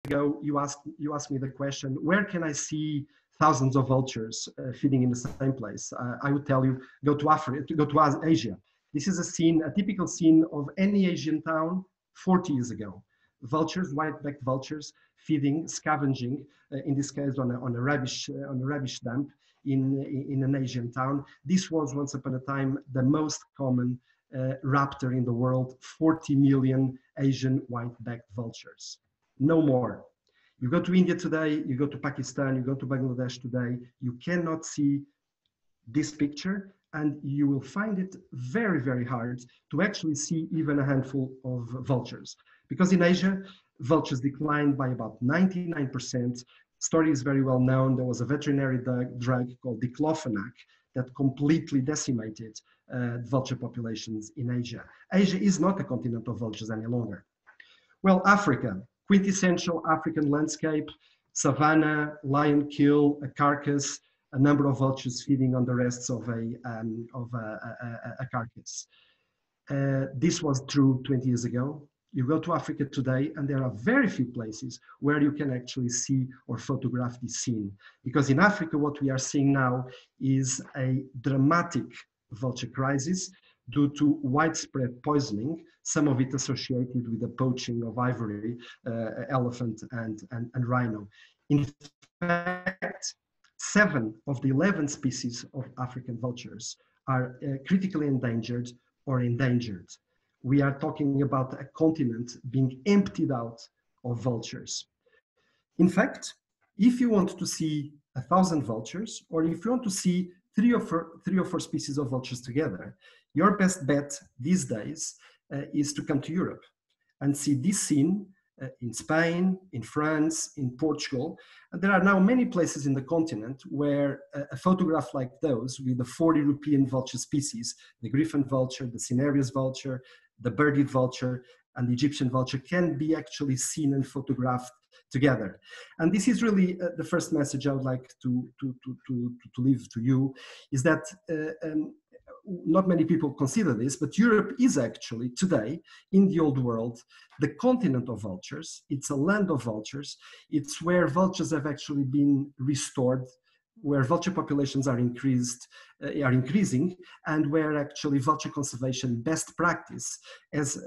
ago, you asked me the question, where can I see thousands of vultures feeding in the same place? I would tell you, go to Africa, go to Asia. This is a scene, a typical scene of any Asian town 40 years ago. Vultures, white-backed vultures, feeding, scavenging, in this case on a rubbish dump in an Asian town. This was once upon a time the most common raptor in the world, 40 million Asian white-backed vultures. No more. You go to India today, you go to Pakistan, you go to Bangladesh today, you cannot see this picture, and you will find it very, very hard to actually see even a handful of vultures. Because in Asia, vultures declined by about 99%. Story is very well known. There was a veterinary drug called diclofenac that completely decimated vulture populations in Asia. Asia is not a continent of vultures any longer. Well, Africa, quintessential African landscape, savanna, lion kill, a carcass, a number of vultures feeding on the rests of a carcass. This was true 20 years ago. You go to Africa today, and there are very few places where you can actually see or photograph this scene. Because in Africa, what we are seeing now is a dramatic vulture crisis due to widespread poisoning, some of it associated with the poaching of ivory, elephant, and rhino. In fact, 7 of the 11 species of African vultures are critically endangered or endangered. We are talking about a continent being emptied out of vultures. In fact, if you want to see 1,000 vultures, or if you want to see three or four species of vultures together, your best bet these days is to come to Europe and see this scene in Spain, in France, in Portugal. And there are now many places in the continent where a photograph like those with the 4 European vulture species, the griffon vulture, the cinereous vulture, the bird-eared vulture, and the Egyptian vulture, can be actually seen and photographed together. And this is really the first message I would like to leave to you, is that not many people consider this, but Europe is actually today, in the old world, the continent of vultures. It's a land of vultures. It's where vultures have actually been restored, where vulture populations are increasing, and where actually vulture conservation best practice has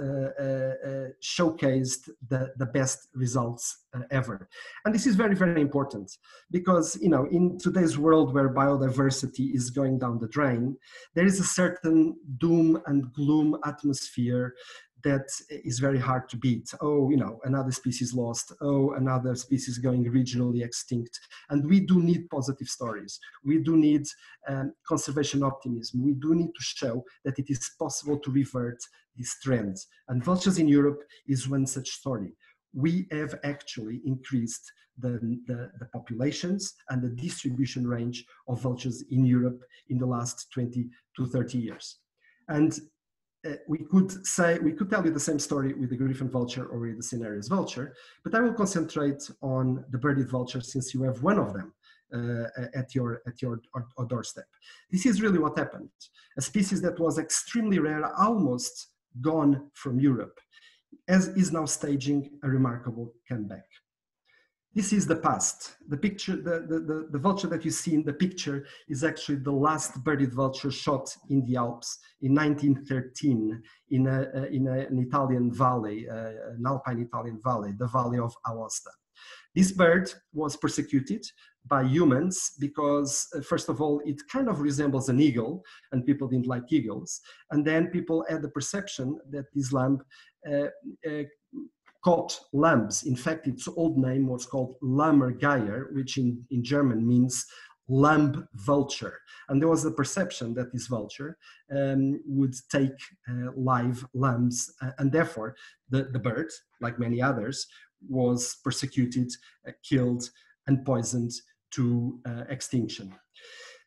showcased the best results ever. And this is very, very important because, you know, in today's world where biodiversity is going down the drain, there is a certain doom and gloom atmosphere that is very hard to beat. Oh, you know, another species lost. Oh, another species going regionally extinct. And we do need positive stories. We do need conservation optimism. We do need to show that it is possible to revert these trends. And vultures in Europe is one such story. We have actually increased the populations and the distribution range of vultures in Europe in the last 20 to 30 years. And we could tell you the same story with the griffon vulture or with the cinereous vulture, but I will concentrate on the bird-eared vulture since you have one of them at your doorstep. This is really what happened. A species that was extremely rare, almost gone from Europe, is now staging a remarkable comeback. This is the past. The picture, the vulture that you see in the picture is actually the last bird-eared vulture shot in the Alps in 1913 in an Italian valley, an alpine Italian valley, the Valley of Aosta. This bird was persecuted by humans because, first of all, it kind of resembles an eagle, and people didn't like eagles. And then people had the perception that this lamb caught lambs. In fact, its old name was called Lammergeier, which in German means lamb vulture. And there was a perception that this vulture would take live lambs, and therefore the bird, like many others, was persecuted, killed, and poisoned to extinction.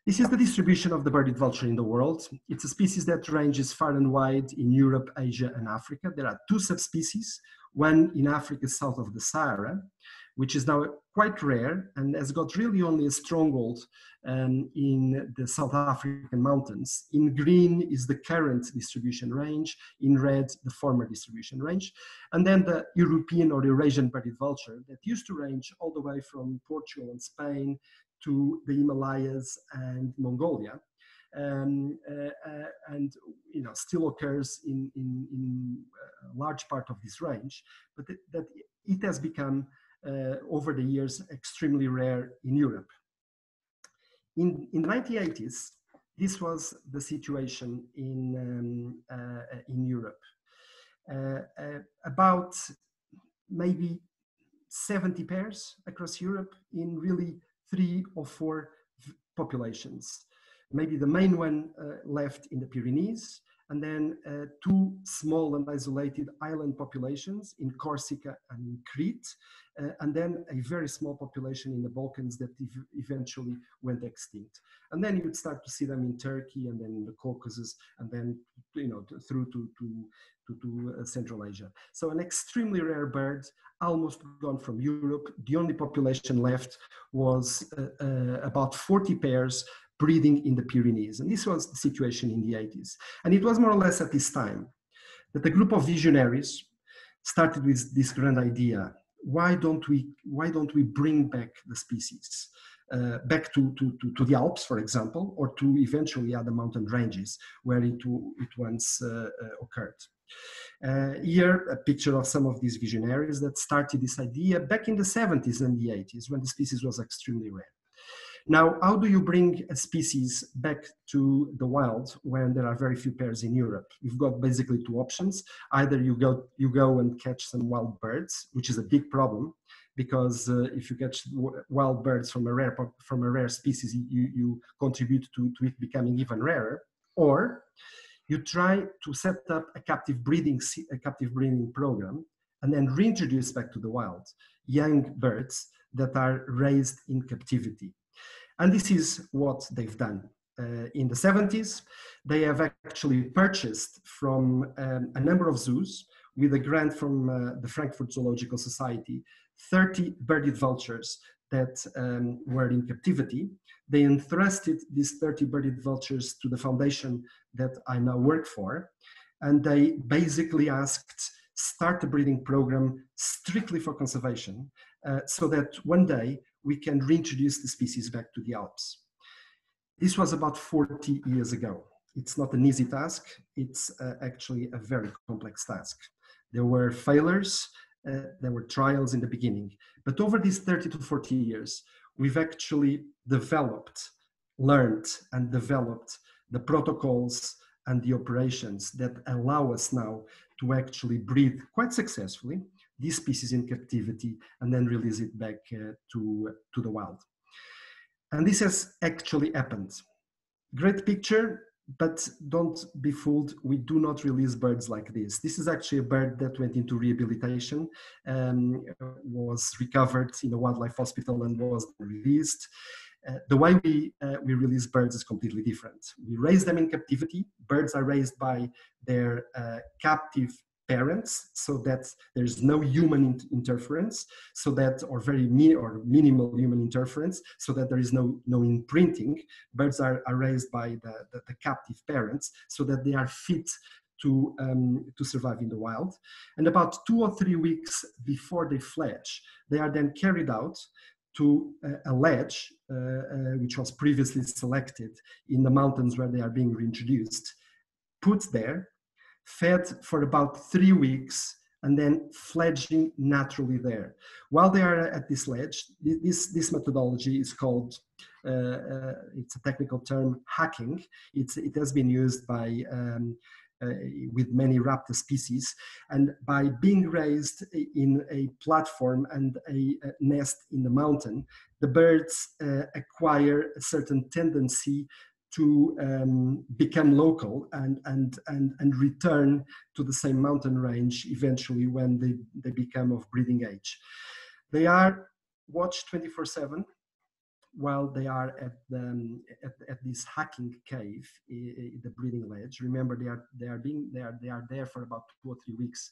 This is the distribution of the bird-eared vulture in the world. It's a species that ranges far and wide in Europe, Asia, and Africa. There are 2 subspecies, one in Africa south of the Sahara, which is now quite rare and has got really only a stronghold in the South African mountains. In green is the current distribution range, in red, the former distribution range. And then the European or Eurasian bearded vulture that used to range all the way from Portugal and Spain to the Himalayas and Mongolia. And still occurs in a large part of this range, but that it has become over the years extremely rare in Europe. In the 1980s, this was the situation in Europe. About maybe 70 pairs across Europe in really 3 or 4 populations. Maybe the main one left in the Pyrenees, and then 2 small and isolated island populations in Corsica and in Crete, and then a very small population in the Balkans that eventually went extinct. And then you would start to see them in Turkey, and then in the Caucasus, and then through to Central Asia. So an extremely rare bird, almost gone from Europe. The only population left was about 40 pairs breeding in the Pyrenees. And this was the situation in the 80s. And it was more or less at this time that a group of visionaries started with this grand idea. Why don't we bring back the species back to the Alps, for example, or to eventually other mountain ranges where it once occurred. Here, a picture of some of these visionaries that started this idea back in the 70s and the 80s when the species was extremely rare. Now, how do you bring a species back to the wild when there are very few pairs in Europe? You've got basically 2 options. Either you go and catch some wild birds, which is a big problem, because if you catch wild birds from a rare species, you contribute to it becoming even rarer. Or you try to set up a captive breeding program and then reintroduce back to the wild young birds that are raised in captivity. And this is what they've done. In the 70s, they have actually purchased from a number of zoos with a grant from the Frankfurt Zoological Society, 30 birded vultures that were in captivity. They entrusted these 30 birded vultures to the foundation that I now work for. And they basically asked, start a breeding program strictly for conservation so that one day we can reintroduce the species back to the Alps. This was about 40 years ago. It's not an easy task. It's actually a very complex task. There were failures, there were trials in the beginning, but over these 30 to 40 years, we've actually learned and developed the protocols and the operations that allow us now to actually breed quite successfully these species in captivity and then release it back to the wild. And this has actually happened. Great picture, but don't be fooled. We do not release birds like this. This is actually a bird that went into rehabilitation, was recovered in a wildlife hospital and was released. The way we release birds is completely different. We raise them in captivity. Birds are raised by their captive parents, so that there's no human interference, or minimal human interference, so that there is no imprinting. Birds are raised by the captive parents, so that they are fit to survive in the wild. And about 2 or 3 weeks before they fledge, they are then carried out to a ledge, which was previously selected in the mountains where they are being reintroduced, put there, fed for about 3 weeks, and then fledging naturally there. While they are at this ledge, this methodology is called, it's a technical term, hacking. It has been used by with many raptor species, and by being raised in a platform and a nest in the mountain, the birds acquire a certain tendency to become local and return to the same mountain range eventually when they become of breeding age. They are watched 24/7. while they are at this hacking cave, the breeding ledge. Remember, they are there for about 2 or 3 weeks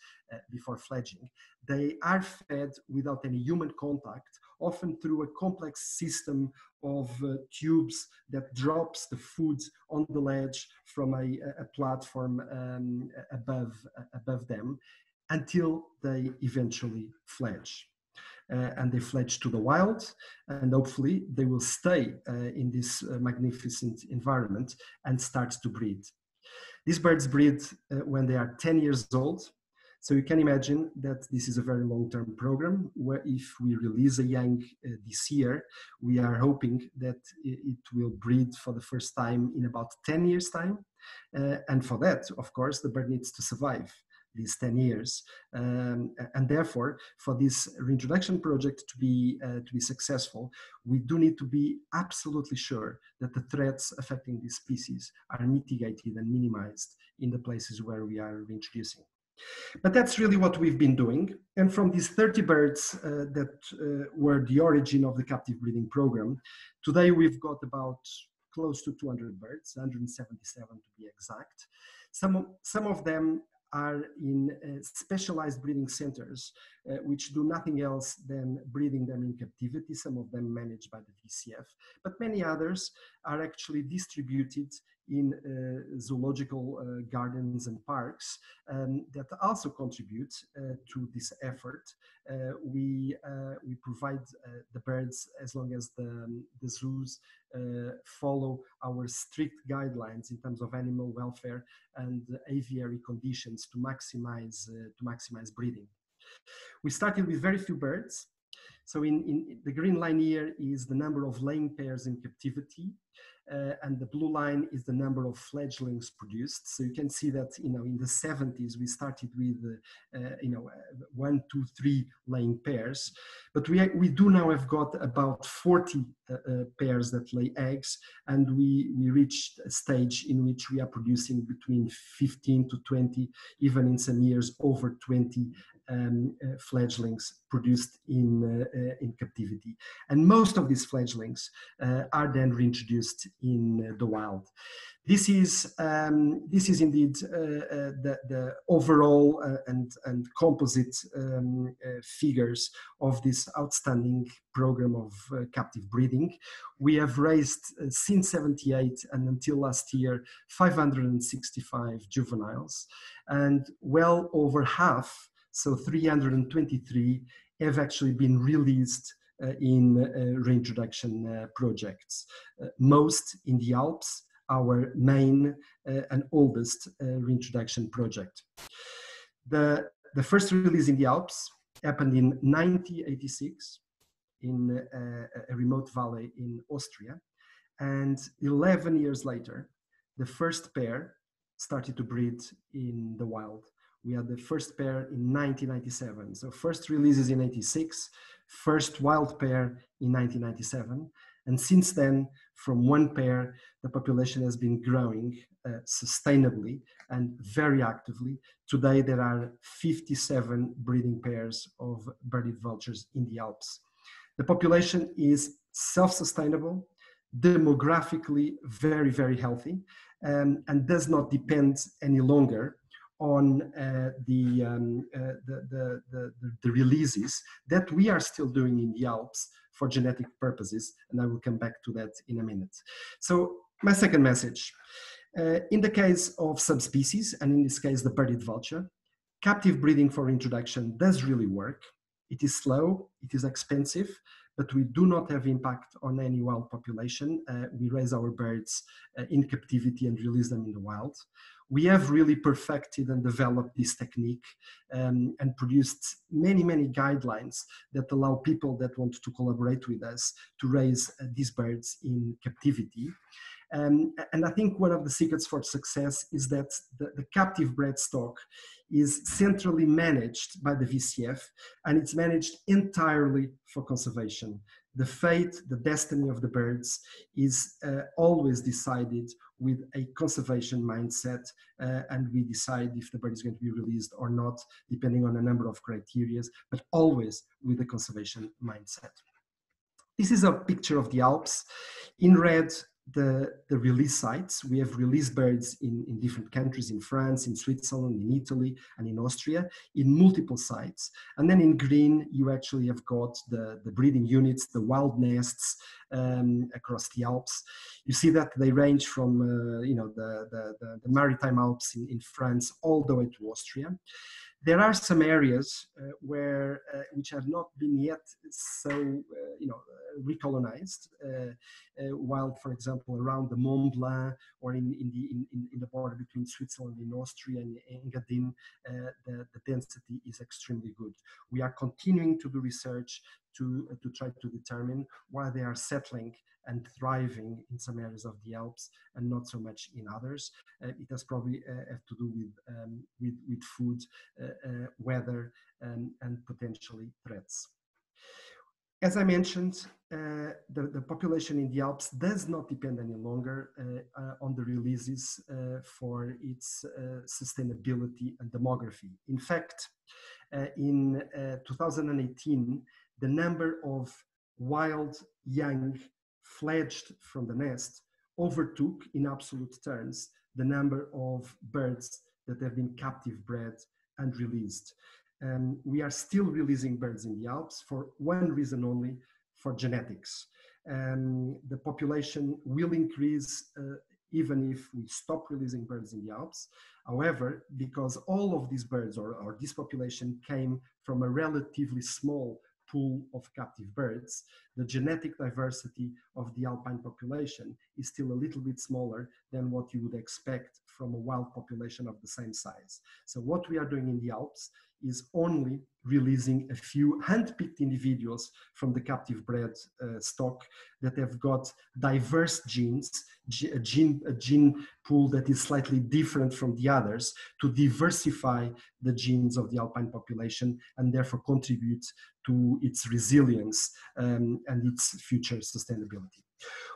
before fledging. They are fed without any human contact, often through a complex system of tubes that drops the food on the ledge from a platform above them, until they eventually fledge. And they fledge to the wild, and hopefully they will stay in this magnificent environment and start to breed. These birds breed when they are 10 years old. So you can imagine that this is a very long-term program, where if we release a young this year, we are hoping that it will breed for the first time in about 10 years' time. And for that, of course, the bird needs to survive these 10 years. And therefore, for this reintroduction project to be successful, we do need to be absolutely sure that the threats affecting these species are mitigated and minimized in the places where we are reintroducing. But that's really what we've been doing. And from these 30 birds that were the origin of the captive breeding program, today we've got about close to 200 birds, 177 to be exact. Some of them are in specialized breeding centers, which do nothing else than breeding them in captivity, some of them managed by the VCF, but many others are actually distributed in zoological gardens and parks that also contribute to this effort. We provide the birds as long as the zoos follow our strict guidelines in terms of animal welfare and aviary conditions to maximize breeding. We started with very few birds. So in the green line here is the number of laying pairs in captivity, and the blue line is the number of fledglings produced. So you can see that in the 70s we started with 1, 2, 3 laying pairs, but we do now have got about 40 pairs that lay eggs, and we reached a stage in which we are producing between 15 to 20, even in some years over 20 fledglings produced in captivity. And most of these fledglings are then reintroduced in the wild. This is indeed the overall and composite figures of this outstanding program of captive breeding. We have raised since 78 and until last year 565 juveniles, and well over half, so 323, have actually been released in reintroduction projects, most in the Alps, our main and oldest reintroduction project. The first release in the Alps happened in 1986 in a remote valley in Austria, and 11 years later, the first pair started to breed in the wild. We had the first pair in 1997. So first releases in 86, first wild pair in 1997. And since then, from one pair, the population has been growing sustainably and very actively. Today, there are 57 breeding pairs of birded vultures in the Alps. The population is self-sustainable, demographically very, very healthy, and does not depend any longer on the releases that we are still doing in the Alps for genetic purposes, and I will come back to that in a minute. So my second message, in the case of subspecies, and in this case the birded vulture, captive breeding for introduction does really work. It is slow, it is expensive, but we do not have impact on any wild population. We raise our birds in captivity and release them in the wild. We have really perfected and developed this technique and produced many, many guidelines that allow people that want to collaborate with us to raise these birds in captivity. And I think one of the secrets for success is that the captive bred stock is centrally managed by the VCF, and it's managed entirely for conservation. The fate, the destiny of the birds is always decided with a conservation mindset, and we decide if the bird is going to be released or not, depending on a number of criteria, but always with a conservation mindset. This is a picture of the Alps. In red, the release sites. We have release birds in different countries, in France, in Switzerland, in Italy, and in Austria, in multiple sites. And then in green, you actually have got the breeding units, the wild nests across the Alps. You see that they range from the Maritime Alps in France all the way to Austria. There are some areas which have not been yet so recolonized, while, for example, around the Mont Blanc or in the border between Switzerland and Austria and Engadin, the density is extremely good. We are continuing to do research to try to determine why they are settling and thriving in some areas of the Alps and not so much in others. It has probably have to do with food, weather, and potentially threats. As I mentioned, the population in the Alps does not depend any longer on the releases for its sustainability and demography. In fact, in 2018, the number of wild young fledged from the nest overtook, in absolute terms, the number of birds that have been captive bred and released. We are still releasing birds in the Alps for one reason only, for genetics. The population will increase even if we stop releasing birds in the Alps. However, because all of these birds or this population came from a relatively small pool of captive birds, the genetic diversity of the alpine population is still a little bit smaller than what you would expect from a wild population of the same size. So what we are doing in the Alps is only releasing a few hand-picked individuals from the captive bred stock that have got diverse genes, a gene pool that is slightly different from the others, to diversify the genes of the alpine population and therefore contribute to its resilience and its future sustainability.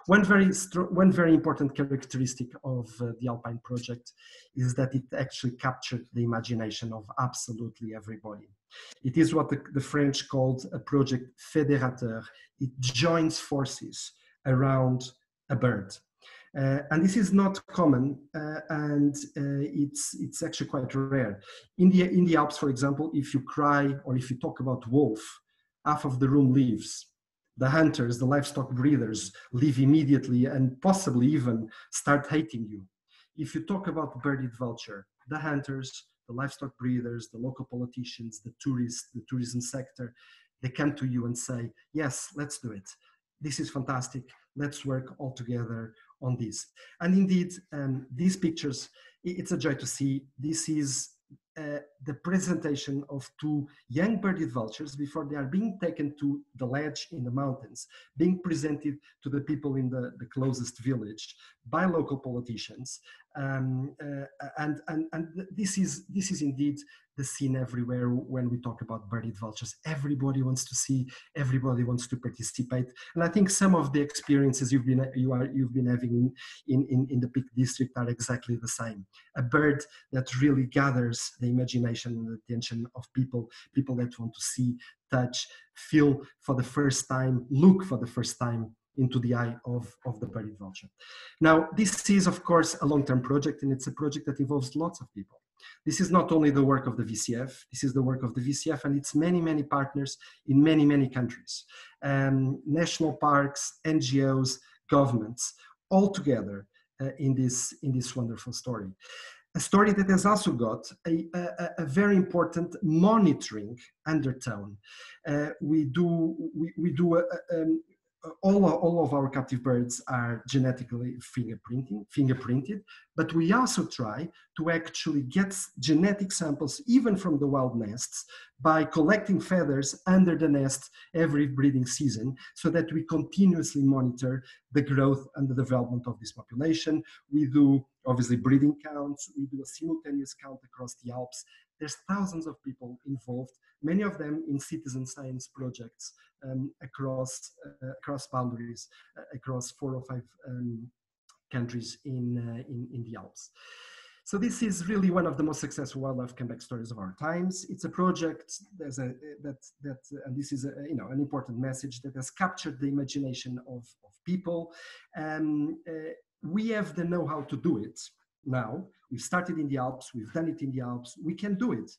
One very important characteristic of the Alpine project is that it actually captured the imagination of absolutely everybody. It is what the French called a project fédérateur. It joins forces around a bird. And this is not common, and it's actually quite rare. In the Alps, for example, if you cry or if you talk about wolf, half of the room leaves. The hunters, the livestock breeders leave immediately and possibly even start hating you. If you talk about birded vulture, the hunters, the livestock breeders, the local politicians, the tourists, the tourism sector, they come to you and say, yes, let's do it. This is fantastic. Let's work all together on this. And indeed, these pictures, it's a joy to see. This is the presentation of two young birded vultures before they are being taken to the ledge in the mountains, being presented to the people in the closest village by local politicians. And this is indeed the scene everywhere when we talk about birded vultures. Everybody wants to see, everybody wants to participate. And I think some of the experiences you've been having in the Peak District are exactly the same. A bird that really gathers the imagination and the attention of people that want to see, touch, feel for the first time, look for the first time into the eye of the birded vulture. Now, this is, of course, a long-term project, and it's a project that involves lots of people. This is not only the work of the VCF, this is the work of the VCF and its many, many partners in many, many countries. National parks, NGOs, governments, all together in this wonderful story. A story that has also got a very important monitoring undertone. All of our captive birds are genetically fingerprinted, but we also try to actually get genetic samples even from the wild nests by collecting feathers under the nest every breeding season, so that we continuously monitor the growth and the development of this population. We do obviously breeding counts, we do a simultaneous count across the Alps. There's thousands of people involved, many of them in citizen science projects across boundaries, across 4 or 5 countries in the Alps. So this is really one of the most successful wildlife comeback stories of our times. It's a project and this is an important message that has captured the imagination of people. We have the know-how to do it now. We've started in the Alps, we've done it in the Alps, we can do it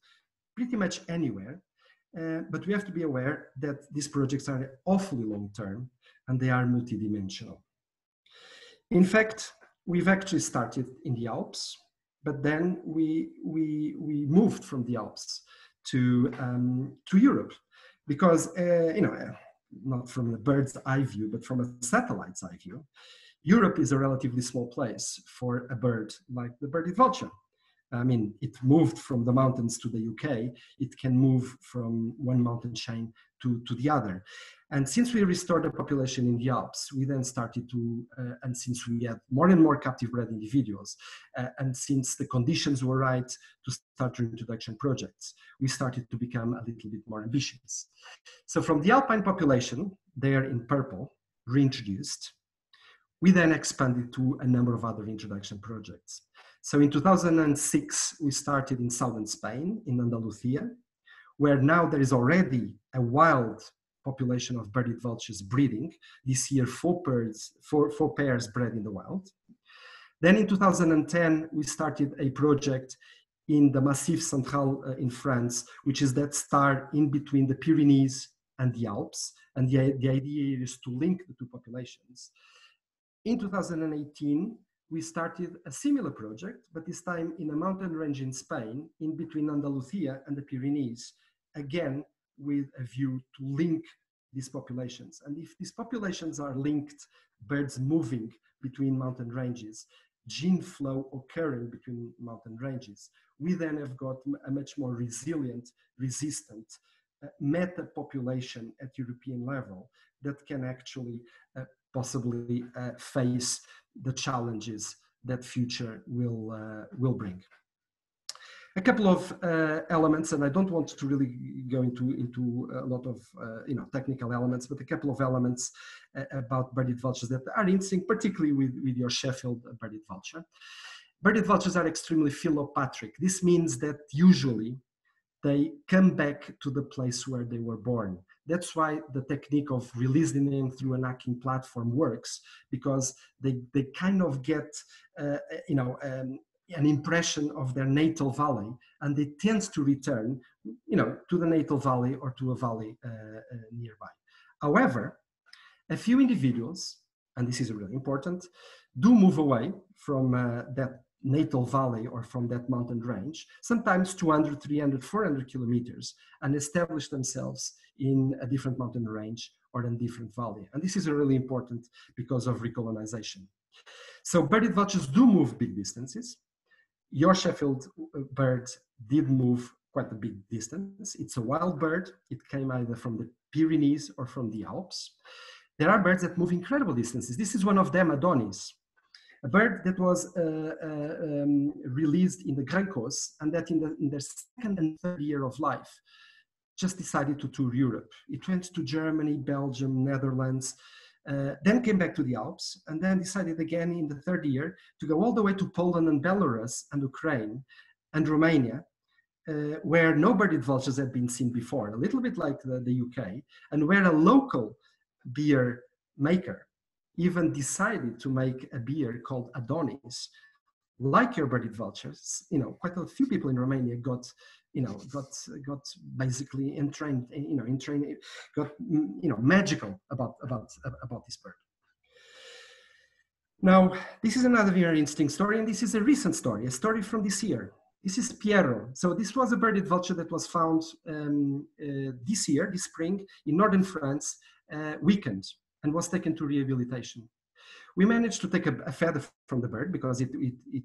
pretty much anywhere. But we have to be aware that these projects are awfully long-term and they are multidimensional. In fact, we've actually started in the Alps, but then we moved from the Alps to Europe because, not from the bird's eye view, but from a satellite's eye view, Europe is a relatively small place for a bird like the Birded vulture. I mean, it moved from the mountains to the UK. It can move from one mountain chain to the other. And since we restored the population in the Alps, we then started to, and since we had more and more captive bred individuals, and since the conditions were right to start reintroduction projects, we started to become a little bit more ambitious. So from the alpine population, there in purple, reintroduced, we then expanded to a number of other introduction projects. So in 2006, we started in southern Spain, in Andalusia, where now there is already a wild population of birded vultures breeding. This year, four pairs bred in the wild. Then in 2010, we started a project in the Massif Central in France, which is that star in between the Pyrenees and the Alps. And the idea is to link the two populations. In 2018, we started a similar project, but this time in a mountain range in Spain, in between Andalusia and the Pyrenees, again, with a view to link these populations. And if these populations are linked, birds moving between mountain ranges, gene flow occurring between mountain ranges, we then have got a much more resilient, resistant meta population at European level that can actually possibly face the challenges that future will bring. A couple of elements, and I don't want to really go into a lot of technical elements, but a couple of elements about birded vultures that are interesting, particularly with your Sheffield birded vulture. Birded vultures are extremely philopatric. This means that usually they come back to the place where they were born. That's why the technique of releasing them through an hacking platform works, because they kind of get an impression of their natal valley, and they tend to return to the natal valley or to a valley nearby. However, a few individuals, and this is really important, do move away from that natal valley or from that mountain range, sometimes 200, 300, 400 kilometers, and establish themselves in a different mountain range or a different valley. And this is really important because of recolonization. So birded vultures do move big distances. Your Sheffield bird did move quite a big distance. It's a wild bird. It came either from the Pyrenees or from the Alps. There are birds that move incredible distances. This is one of them, Adonis, a bird that was released in the Grencos, and that in their second and third year of life just decided to tour Europe. It went to Germany, Belgium, Netherlands, then came back to the Alps, and then decided again in the third year to go all the way to Poland and Belarus and Ukraine and Romania, where no birded vultures had been seen before, a little bit like the UK, and where a local beer maker even decided to make a beer called Adonis. Like your birded vultures, quite a few people in Romania got basically entrained, got magical about this bird. Now, this is another very interesting story, and this is a recent story, a story from this year. This is Piero. So this was a birded vulture that was found this year, this spring, in northern France, weakened, and was taken to rehabilitation. We managed to take a feather from the bird because it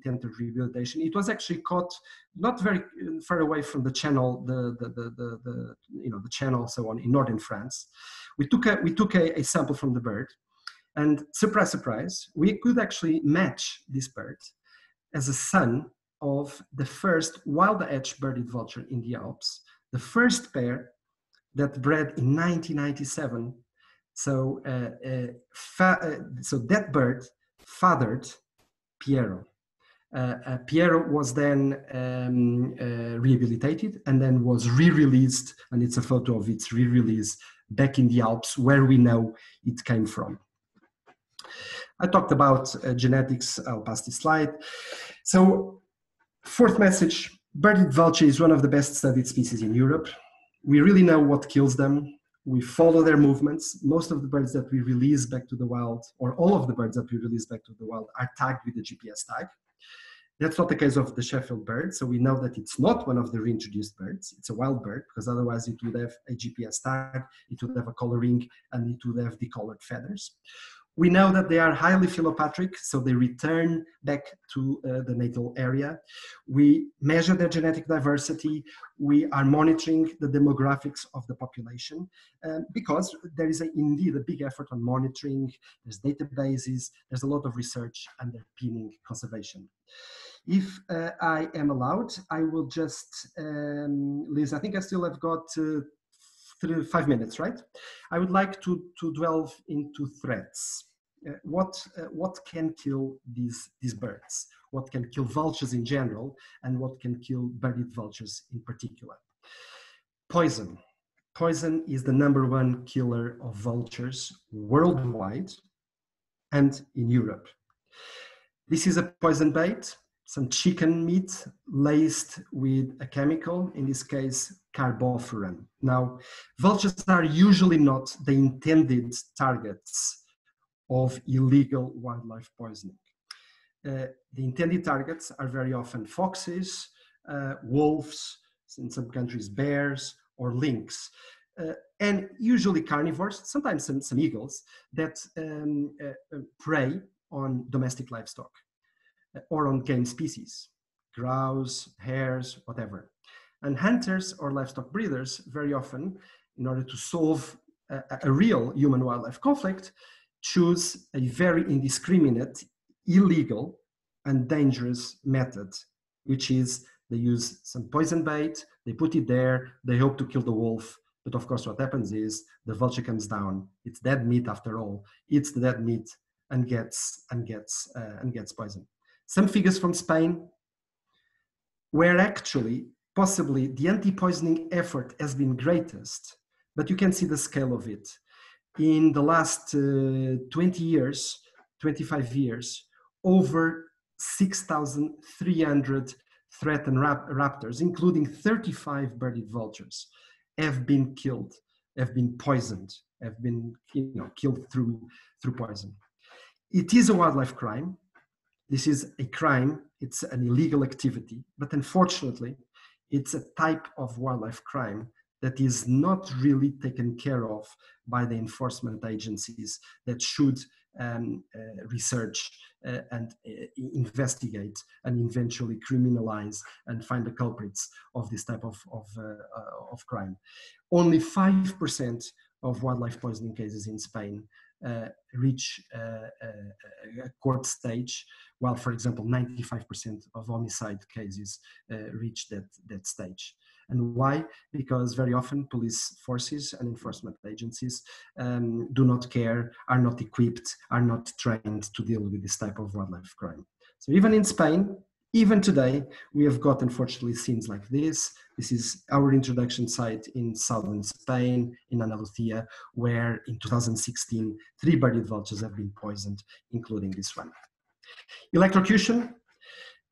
entered rehabilitation. It was actually caught not very far away from the channel, the channel, so on, in northern France. We took a sample from the bird, and surprise, surprise, we could actually match this bird as a son of the first wild-edge birded vulture in the Alps, the first pair that bred in 1997. So, so that bird fathered Piero. Piero was then rehabilitated and then was re-released, and it's a photo of its re-release back in the Alps, where we know it came from. I talked about genetics. I'll pass this slide. So, fourth message, birded vulture is one of the best studied species in Europe. We really know what kills them. We follow their movements. Most of the birds that we release back to the wild, or all of the birds that we release back to the wild, are tagged with the GPS tag. That's not the case of the Sheffield bird. So we know that it's not one of the reintroduced birds. It's a wild bird, because otherwise it would have a GPS tag, it would have a coloring, and it would have decolored feathers. We know that they are highly philopatric, so they return back to the natal area. We measure their genetic diversity. We are monitoring the demographics of the population because there is indeed a big effort on monitoring. There's databases, there's a lot of research, and they're pinning conservation. If I am allowed, I will just, Liz, I think I still have got 5 minutes, right? I would like to delve into threats. What can kill these birds? What can kill vultures in general, and what can kill birded vultures in particular? Poison. Poison is the #1 killer of vultures worldwide and in Europe. This is a poison bait, some chicken meat laced with a chemical, in this case, carbofuran. Now, vultures are usually not the intended targets of illegal wildlife poisoning. The intended targets are very often foxes, wolves, in some countries bears, or lynx, and usually carnivores, sometimes some eagles, that prey on domestic livestock or on game species, grouse, hares, whatever. And hunters or livestock breeders very often, in order to solve a real human-wildlife conflict, choose a very indiscriminate, illegal, and dangerous method, which is they use some poison bait, they put it there, they hope to kill the wolf, but of course what happens is the vulture comes down, it's dead meat after all, eats the dead meat and gets poisoned. Some figures from Spain, where actually possibly the anti-poisoning effort has been greatest, but you can see the scale of it. In the last 20 years, 25 years, over 6,300 threatened raptors, including 35 birded vultures, have been killed, have been poisoned, have been killed through poison. It is a wildlife crime. This is a crime. It's an illegal activity, but unfortunately, it's a type of wildlife crime that is not really taken care of by the enforcement agencies that should research and investigate and eventually criminalize and find the culprits of this type of crime. Only 5% of wildlife poisoning cases in Spain reach a court stage, while, for example, 95% of homicide cases reach that stage. And why? Because very often police forces and enforcement agencies do not care, are not equipped, are not trained to deal with this type of wildlife crime. So even in Spain, even today, we have got, unfortunately, scenes like this. This is our introduction site in southern Spain, in Andalusia, where in 2016, 3 birded vultures have been poisoned, including this one. Electrocution.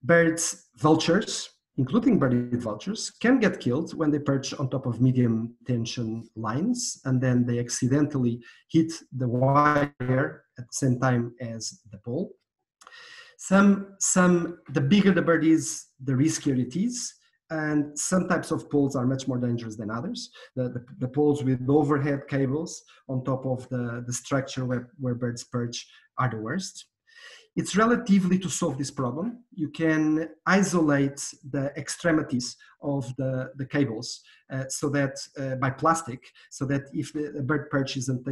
Birds, vultures, including birded vultures, can get killed when they perch on top of medium tension lines, and then they accidentally hit the wire at the same time as the pole. The bigger the bird is, the riskier it is, and some types of poles are much more dangerous than others. The poles with overhead cables on top of the structure where birds perch are the worst. It's relatively, to solve this problem, you can isolate the extremities of the cables so that by plastic, so that if the bird perches and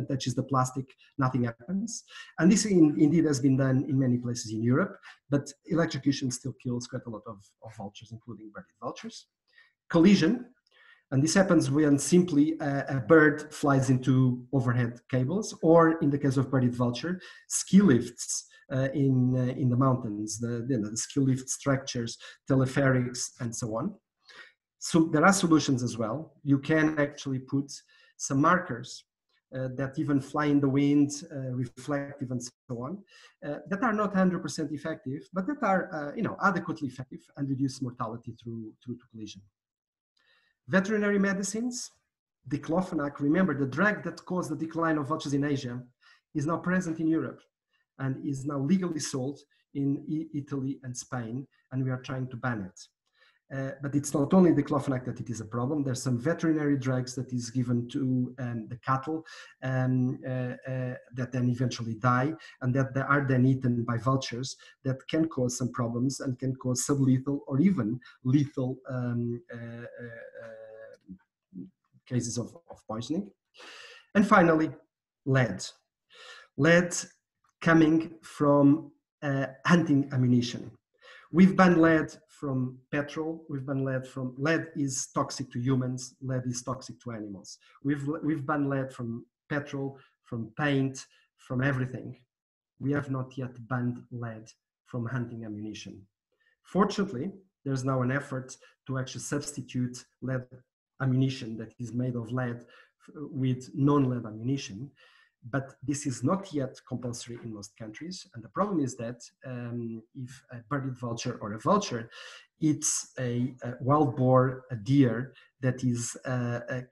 touches the plastic, nothing happens. And this indeed has been done in many places in Europe, but electrocution still kills quite a lot of vultures, including birded vultures. Collision. And this happens when simply a bird flies into overhead cables, or in the case of birded vulture, ski lifts in the mountains, the ski lift structures, telepherics, and so on. So there are solutions as well. You can actually put some markers that even fly in the wind, reflective, and so on, that are not 100% effective, but that are adequately effective and reduce mortality through collision. Veterinary medicines, diclofenac, remember the drug that caused the decline of vultures in Asia, is now present in Europe and is now legally sold in Italy and Spain, and we are trying to ban it. But it's not only diclofenac that it is a problem. There's some veterinary drugs that is given to the cattle that then eventually die, and that they are then eaten by vultures that can cause some problems and can cause sublethal or even lethal cases of poisoning. And finally, lead. Lead coming from hunting ammunition. We've banned lead from petrol. We've banned lead from, lead is toxic to humans. Lead is toxic to animals. We've banned lead from petrol, from paint, from everything. We have not yet banned lead from hunting ammunition. Fortunately, there's now an effort to actually substitute lead ammunition that is made of lead with non-lead ammunition. But this is not yet compulsory in most countries. And the problem is that if a birded vulture or a vulture eats a wild boar, a deer that is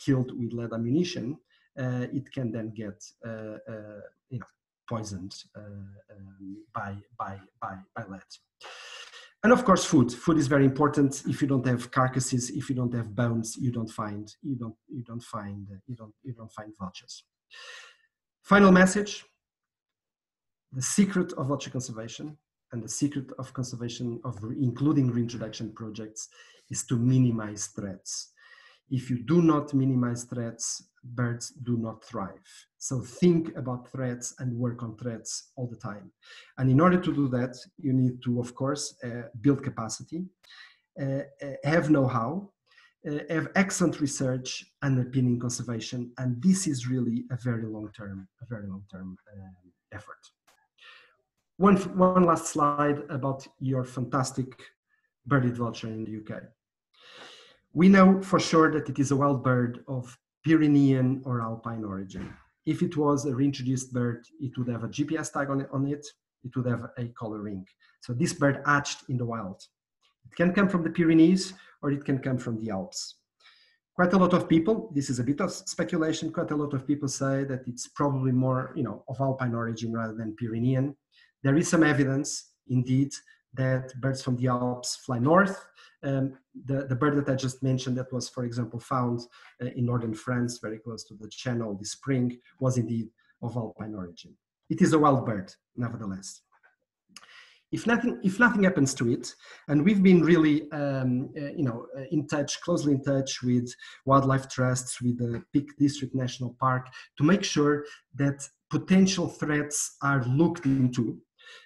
killed with lead ammunition, it can then get poisoned by lead. And of course, food. Food is very important. If you don't have carcasses, if you don't have bones, you don't find vultures. Final message: the secret of vulture conservation and the secret of conservation, of including reintroduction projects, is to minimize threats. If you do not minimize threats, birds do not thrive. So think about threats and work on threats all the time. And in order to do that, you need to, of course, build capacity, have know-how, have excellent research underpinning conservation, and this is really a very long-term effort. One last slide about your fantastic birded vulture in the UK. We know for sure that it is a wild bird of Pyrenean or Alpine origin. If it was a reintroduced bird, it would have a GPS tag on it. It would have a color ring. So this bird hatched in the wild. It can come from the Pyrenees or it can come from the Alps. Quite a lot of people, this is a bit of speculation, quite a lot of people say that it's probably more, of Alpine origin rather than Pyrenean. There is some evidence, indeed, that birds from the Alps fly north. The bird that I just mentioned that was, for example, found in northern France, very close to the Channel this spring, was indeed of Alpine origin. It is a wild bird, nevertheless. If nothing happens to it, and we've been really, closely in touch with wildlife trusts, with the Peak District National Park, to make sure that potential threats are looked into.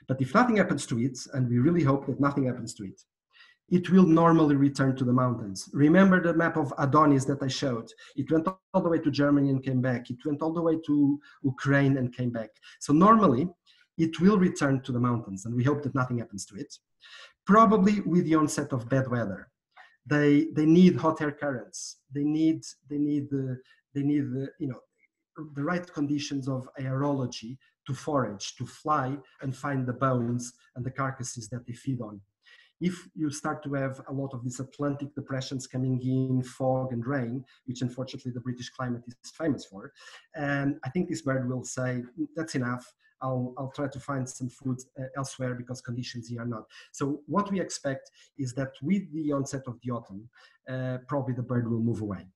But if nothing happens to it, and we really hope that nothing happens to it, it will normally return to the mountains. Remember the map of Adonis that I showed? It went all the way to Germany and came back. It went all the way to Ukraine and came back. So normally, it will return to the mountains, and we hope that nothing happens to it. Probably with the onset of bad weather. They need hot air currents. They need the right conditions of aerology to forage, to fly and find the bones and the carcasses that they feed on. If you start to have a lot of these Atlantic depressions coming in, fog and rain, which unfortunately the British climate is famous for, and I think this bird will say, that's enough, I'll try to find some food elsewhere because conditions here are not. So what we expect is that with the onset of the autumn, probably the bird will move away.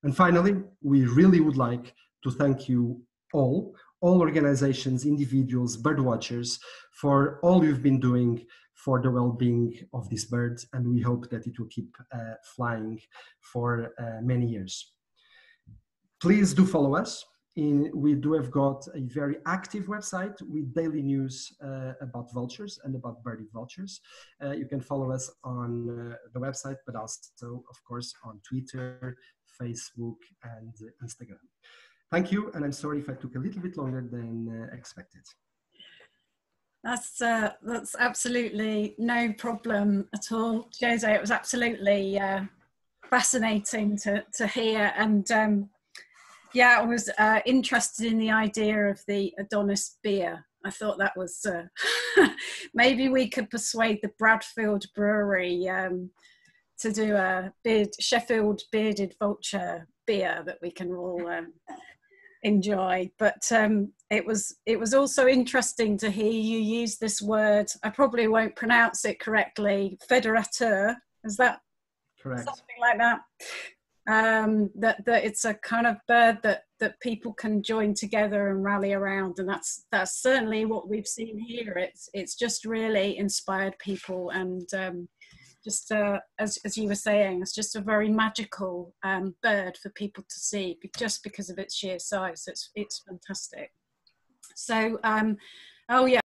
And finally, we really would like to thank you all organizations, individuals, bird watchers, for all you've been doing for the well-being of this bird, and we hope that it will keep flying for many years. Please do follow us. We do have got a very active website with daily news about vultures and about birded vultures. You can follow us on the website, but also, of course, on Twitter, Facebook, and Instagram. Thank you, and I'm sorry if I took a little bit longer than expected. That's absolutely no problem at all, Jose. It was absolutely fascinating to hear, and yeah, I was interested in the idea of the Adonis beer. I thought that was maybe we could persuade the Bradfield Brewery to do a Sheffield bearded vulture beer that we can all enjoy. But it was also interesting to hear you use this word. I probably won't pronounce it correctly. Fédérateur, is that Correct. something like that? That it's a kind of bird that people can join together and rally around, and that's certainly what we've seen here. It's just really inspired people, and just as you were saying, it's just a very magical bird for people to see, just because of its sheer size. It's fantastic. So oh yeah.